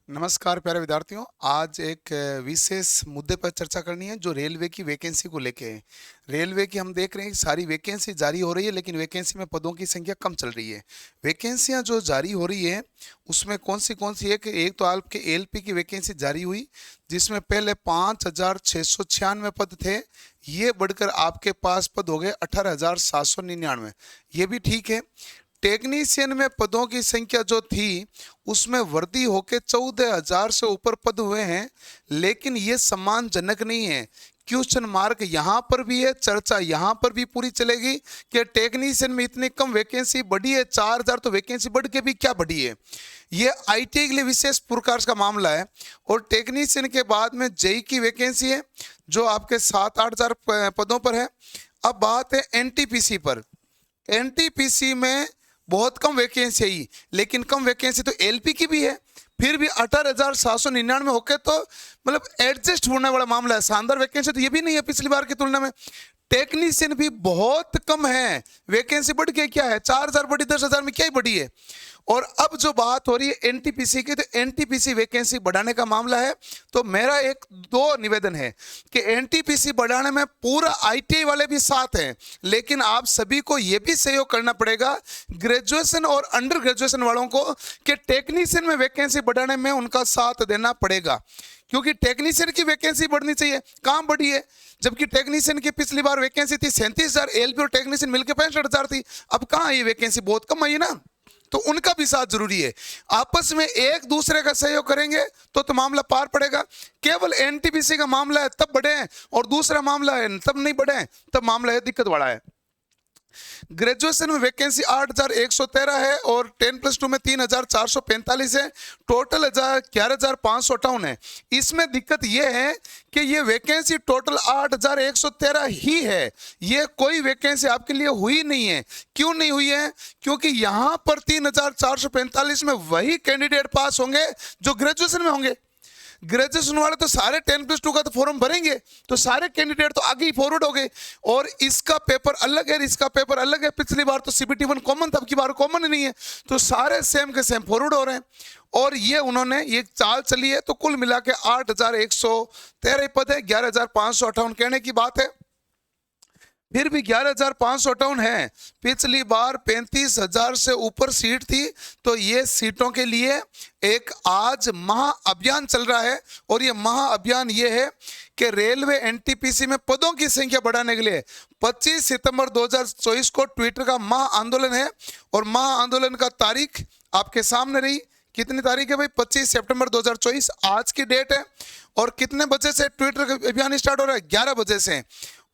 नमस्कार प्यारे विद्यार्थियों। आज एक विशेष मुद्दे पर चर्चा करनी है जो रेलवे की वैकेंसी को लेके है। रेलवे की हम देख रहे हैं कि सारी वैकेंसी जारी हो रही है, लेकिन वैकेंसी में पदों की संख्या कम चल रही है। वैकेंसियां जो जारी हो रही है उसमें कौन सी एक तो आपके एलपी की वैकेंसी जारी हुई, जिसमें पहले 5,696 पद थे। ये बढ़कर आपके पास पद हो गए 18,799। ये भी ठीक है। टेक्नीशियन में पदों की संख्या जो थी उसमें वृद्धि होकर 14,000 से ऊपर पद हुए हैं, लेकिन ये सम्मानजनक नहीं है। क्वेश्चन मार्क यहाँ पर भी है, चर्चा यहाँ पर भी पूरी चलेगी कि टेक्नीशियन में इतनी कम वैकेंसी बढ़ी है। 4,000 तो वैकेंसी बढ़ के भी क्या बढ़ी है। ये आईटीआई के लिए विशेष प्रकार का मामला है। और टेक्नीशियन के बाद में जेई की वैकेंसी है जो आपके 7-8 हजार पदों पर है। अब बात है एनटीपीसी पर। एनटीपीसी में बहुत कम वैकेंसी है, लेकिन कम वैकेंसी तो एलपी की भी है, फिर भी 18,799 होके तो मतलब एडजस्ट होने वाला मामला है। शानदार वैकेंसी तो ये भी नहीं है पिछली बार की तुलना में। टेक्नीशियन भी बहुत कम है, वैकेंसी बढ़ के क्या है, 4,000 बढ़ी, 10,000 में क्या ही बढ़ी है। और अब जो बात हो रही है एनटीपीसी की, तो एनटीपीसी वैकेंसी बढ़ाने का मामला है। तो मेरा एक दो निवेदन है कि एनटीपीसी बढ़ाने में पूरा आईटीआई वाले भी साथ हैं, लेकिन आप सभी को यह भी सहयोग करना पड़ेगा ग्रेजुएशन और अंडर ग्रेजुएशन वालों को कि टेक्नीशियन में वैकेंसी बढ़ाने में उनका साथ देना पड़ेगा, क्योंकि टेक्नीशियन की वैकेंसी बढ़नी चाहिए। कहां बढ़ी है, जबकि टेक्नीशियन की पिछली बार वैकेंसी थी 37,000, एलपी और टेक्नीशियन मिलकर 65,000 थी। अब कहां ये वैकेंसी बहुत कम आई है ना, तो उनका भी साथ जरूरी है। आपस में एक दूसरे का सहयोग करेंगे तो मामला पार पड़ेगा। केवल एनटीपीसी का मामला है तब बढ़े और दूसरा मामला है तब नहीं बढ़े, तब मामला है दिक्कत वाला है। ग्रेजुएशन में वैकेंसी 8,113 है और 10+2 में 3,445 है। टोटल 11,558 है। इसमें दिक्कत यह है कि ये वैकेंसी टोटल 8,113 ही है, ये कोई वैकेंसी आपके लिए हुई नहीं है। क्यों नहीं हुई है? क्योंकि यहां पर 3,445 में वही कैंडिडेट पास होंगे जो ग्रेजुएशन में होंगे। ग्रेजुएशन वाले तो सारे 10+2 का तो फॉर्म भरेंगे, तो सारे कैंडिडेट तो आगे ही फॉरवर्ड हो गए। और इसका पेपर अलग है, इसका पेपर अलग है। पिछली बार तो CBT 1 कॉमन था, अब की बार कॉमन नहीं है, तो सारे सेम के सेम फॉरवर्ड हो रहे हैं। और ये उन्होंने ये चाल चली है, तो कुल मिला के 8,113 पद है, 11,558 कहने की बात है। फिर भी 11,558 है। पिछली बार 35,000 से ऊपर सीट थी, तो ये सीटों के लिए एक आज महाअभियान चल रहा है। और ये महाअभियान ये है कि रेलवे एनटीपीसी में पदों की संख्या बढ़ाने के लिए 25 सितंबर 2024 को ट्विटर का महाआंदोलन है। और महाआंदोलन का तारीख आपके सामने रही। कितनी तारीख है भाई? 25 सितंबर 2024 आज की डेट है। और कितने बजे से ट्विटर का अभियान स्टार्ट हो रहा है? 11 बजे से।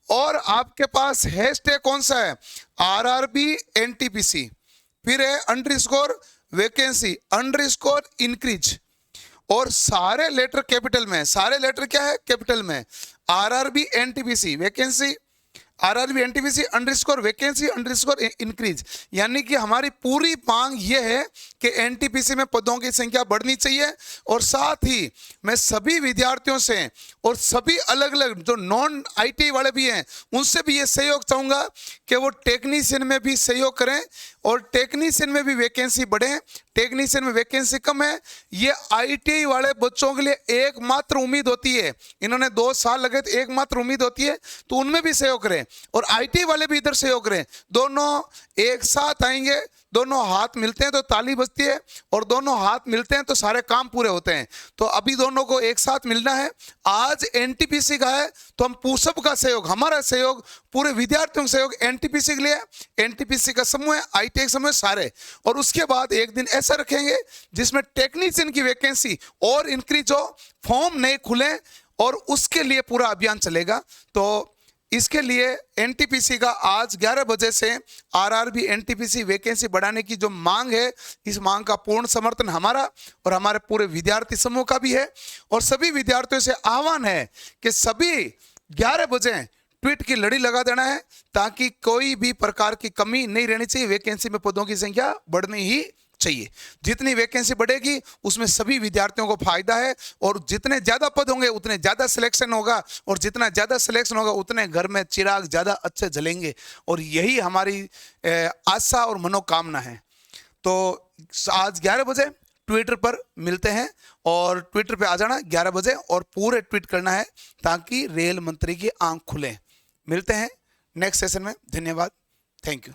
और आपके पास हैशटैग कौन सा है? RRB NTPC, फिर है _ वैकेंसी _ इंक्रीज, और सारे लेटर कैपिटल में। सारे लेटर क्या है? कैपिटल में। RRB NTPC vacancy, RRB NTPC _ vacancy _ increase. यानी कि हमारी पूरी मांग यह है कि एनटीपीसी में पदों की संख्या बढ़नी चाहिए। और साथ ही मैं सभी विद्यार्थियों से और सभी अलग अलग जो नॉन आईटीआई वाले भी हैं उनसे भी ये सहयोग चाहूंगा कि वो टेक्नीशियन में भी सहयोग करें और टेक्नीशियन में भी वैकेंसी बढ़े। टेक्नीशियन में वैकेंसी कम है, ये आईटीआई वाले बच्चों के लिए एकमात्र उम्मीद होती है। इन्होंने 2 साल लगे तो एकमात्र उम्मीद होती है, तो उनमें भी सहयोग करें और आईटीआई वाले भी इधर सहयोग करें। दोनों एक साथ आएंगे, दोनों हाथ मिलते हैं तो ताली बजती है, और दोनों हाथ मिलते हैं तो सारे काम पूरे होते हैं। तो अभी दोनों को एक साथ मिलना है। आज एनटीपीसी का है तो हम सबका सहयोग, हमारा सहयोग, पूरे विद्यार्थियों का सहयोग एनटीपीसी के लिए। एनटीपीसी का समूह है, आईटीआई समूह सारे। और उसके बाद एक दिन ऐसा रखेंगे जिसमें टेक्नीशियन की वैकेंसी और इंक्रीज हो, फॉर्म नए खुले, और उसके लिए पूरा अभियान चलेगा। तो इसके लिए एनटीपीसी का आज 11 बजे से RRB NTPC वैकेंसी बढ़ाने की जो मांग है, इस मांग का पूर्ण समर्थन हमारा और हमारे पूरे विद्यार्थी समूह का भी है। और सभी विद्यार्थियों से आह्वान है कि सभी 11 बजे ट्वीट की लड़ी लगा देना है, ताकि कोई भी प्रकार की कमी नहीं रहनी चाहिए। वैकेंसी में पदों की संख्या बढ़नी ही चाहिए। जितनी वैकेंसी बढ़ेगी उसमें सभी विद्यार्थियों को फायदा है, और जितने ज्यादा पद होंगे उतने ज्यादा सिलेक्शन होगा, और जितना ज्यादा सिलेक्शन होगा उतने घर में चिराग ज्यादा अच्छे जलेंगे। और यही हमारी आशा और मनोकामना है। तो आज 11 बजे ट्विटर पर मिलते हैं और ट्विटर पे आ जाना 11 बजे और पूरे ट्वीट करना है ताकि रेल मंत्री की आंख खुले। मिलते हैं नेक्स्ट सेशन में। धन्यवाद। Thank you.